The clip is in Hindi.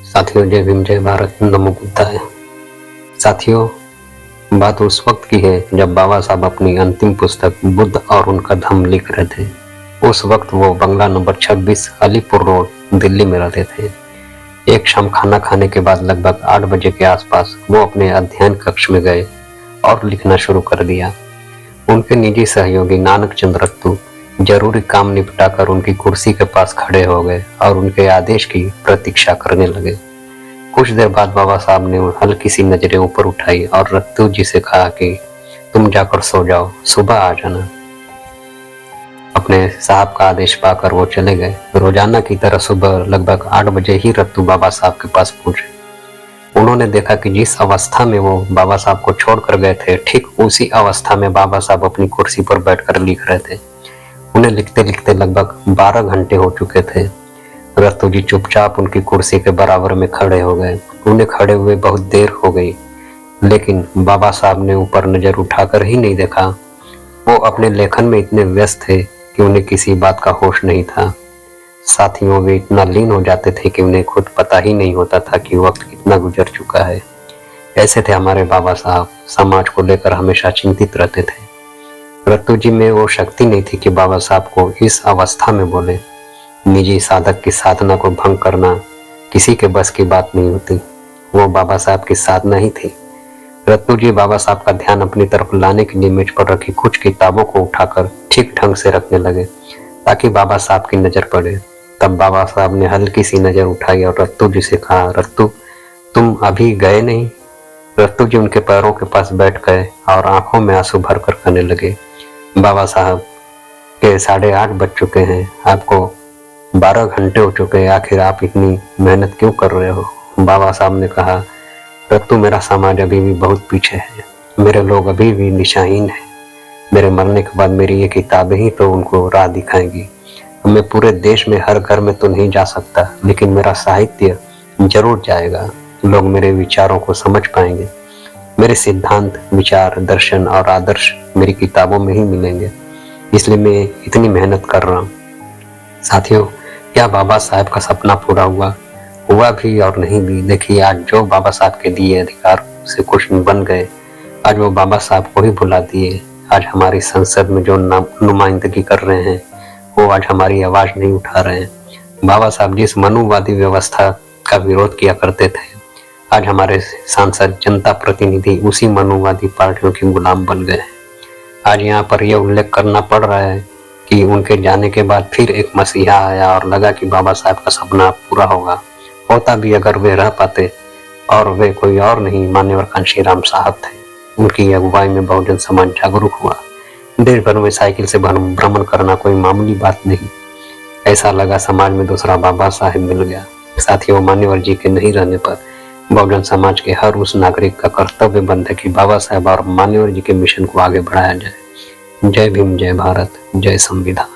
साथियों, जय भीम, जय भारत, नमो बुद्धाय। साथियों, बात उस वक्त की है जब बाबा साहब अपनी अंतिम पुस्तक बुद्ध और उनका धम्म लिख रहे थे। उस वक्त वो बंगला नंबर 26 अलीपुर रोड दिल्ली में रहते थे। एक शाम खाना खाने के बाद लगभग 8 बजे के आसपास वो अपने अध्ययन कक्ष में गए और लिखना शुरू कर दिया। उनके निजी सहयोगी नानक चंद रत्तू जरूरी काम निपटाकर उनकी कुर्सी के पास खड़े हो गए और उनके आदेश की प्रतीक्षा करने लगे। कुछ देर बाद बाबा साहब ने हल्की सी नजरें ऊपर उठाई और रत्तू जी से कहा कि तुम जाकर सो जाओ, सुबह आ जाना। अपने साहब का आदेश पाकर वो चले गए। रोजाना की तरह सुबह लगभग 8 बजे ही रत्तू बाबा साहब के पास पहुंचे। उन्होंने देखा कि जिस अवस्था में वो बाबा साहब को छोड़कर गए थे, ठीक उसी अवस्था में बाबा साहब अपनी कुर्सी पर बैठकर लिख रहे थे। उन्हें लिखते लिखते लगभग 12 घंटे हो चुके थे। रत्तू जी चुपचाप उनकी कुर्सी के बराबर में खड़े हो गए। उन्हें खड़े हुए बहुत देर हो गई, लेकिन बाबा साहब ने ऊपर नजर उठाकर ही नहीं देखा। वो अपने लेखन में इतने व्यस्त थे कि उन्हें किसी बात का होश नहीं था। साथियों, वे इतना लीन हो जाते थे कि उन्हें खुद पता ही नहीं होता था कि वक्त कितना गुजर चुका है। ऐसे थे हमारे बाबा साहब, समाज को लेकर हमेशा चिंतित रहते थे। रत्तू जी में वो शक्ति नहीं थी कि बाबा साहब को इस अवस्था में बोले। निजी साधक की साधना को भंग करना किसी के बस की बात नहीं होती। वो बाबा साहब की साधना ही थी। रत्तू जी बाबा साहब का ध्यान अपनी तरफ लाने के लिए मेज पर रखी कुछ किताबों को उठाकर ठीक ढंग से रखने लगे ताकि बाबा साहब की नजर पड़े। तब बाबा साहब ने हल्की सी नजर उठाई और रत्तू जी से कहा, रत्तू, तुम अभी गए नहीं? रत्तू जी उनके पैरों के पास बैठ गए और आंखों में आंसू भरकर कहने लगे, बाबा साहब के 8:30 बज चुके हैं, आपको 12 घंटे हो चुके हैं, आखिर आप इतनी मेहनत क्यों कर रहे हो? बाबा साहब ने कहा, रत्तू, मेरा समाज अभी भी बहुत पीछे है, मेरे लोग अभी भी दिशाहीन हैं। मेरे मरने के बाद मेरी ये किताबें ही तो उनको राह दिखाएंगी। मैं पूरे देश में हर घर में तो नहीं जा सकता, लेकिन मेरा साहित्य जरूर जाएगा। लोग मेरे विचारों को समझ पाएंगे। मेरे सिद्धांत, विचार, दर्शन और आदर्श मेरी किताबों में ही मिलेंगे, इसलिए मैं इतनी मेहनत कर रहा हूँ। साथियों, क्या बाबा साहब का सपना पूरा हुआ? हुआ भी और नहीं भी। देखिए, आज जो बाबा साहब के दिए अधिकार से कुछ बन गए, आज वो बाबा साहब को ही भुला दिए। आज हमारी संसद में जो नुमाइंदगी कर रहे हैं, वो आज हमारी आवाज नहीं उठा रहे हैं। बाबा साहब जिस मनुवादी व्यवस्था का विरोध किया करते थे, आज हमारे सांसद, जनता प्रतिनिधि उसी मनुवादी पार्टियों के गुलाम बन गए हैं। आज यहाँ पर यह उल्लेख करना पड़ रहा है कि उनके जाने के बाद फिर एक मसीहा आया और लगा कि बाबा साहब का सपना पूरा होगा। होता भी अगर वे रह पाते, और वे कोई और नहीं, मान्यवर कांशीराम साहब थे। उनकी अगुवाई में बहुजन समाज जागरूक हुआ। देश भर में साइकिल से भ्रमण करना कोई मामूली बात नहीं। ऐसा लगा समाज में दूसरा बाबा साहब मिल गया। साथियों, मान्यवर जी के नहीं रहने पर बहुजन समाज के हर उस नागरिक का कर्तव्य बनता है कि बाबा साहब और मान्यवर जी के मिशन को आगे बढ़ाया जाए। जय भीम, जय भारत, जय संविधान।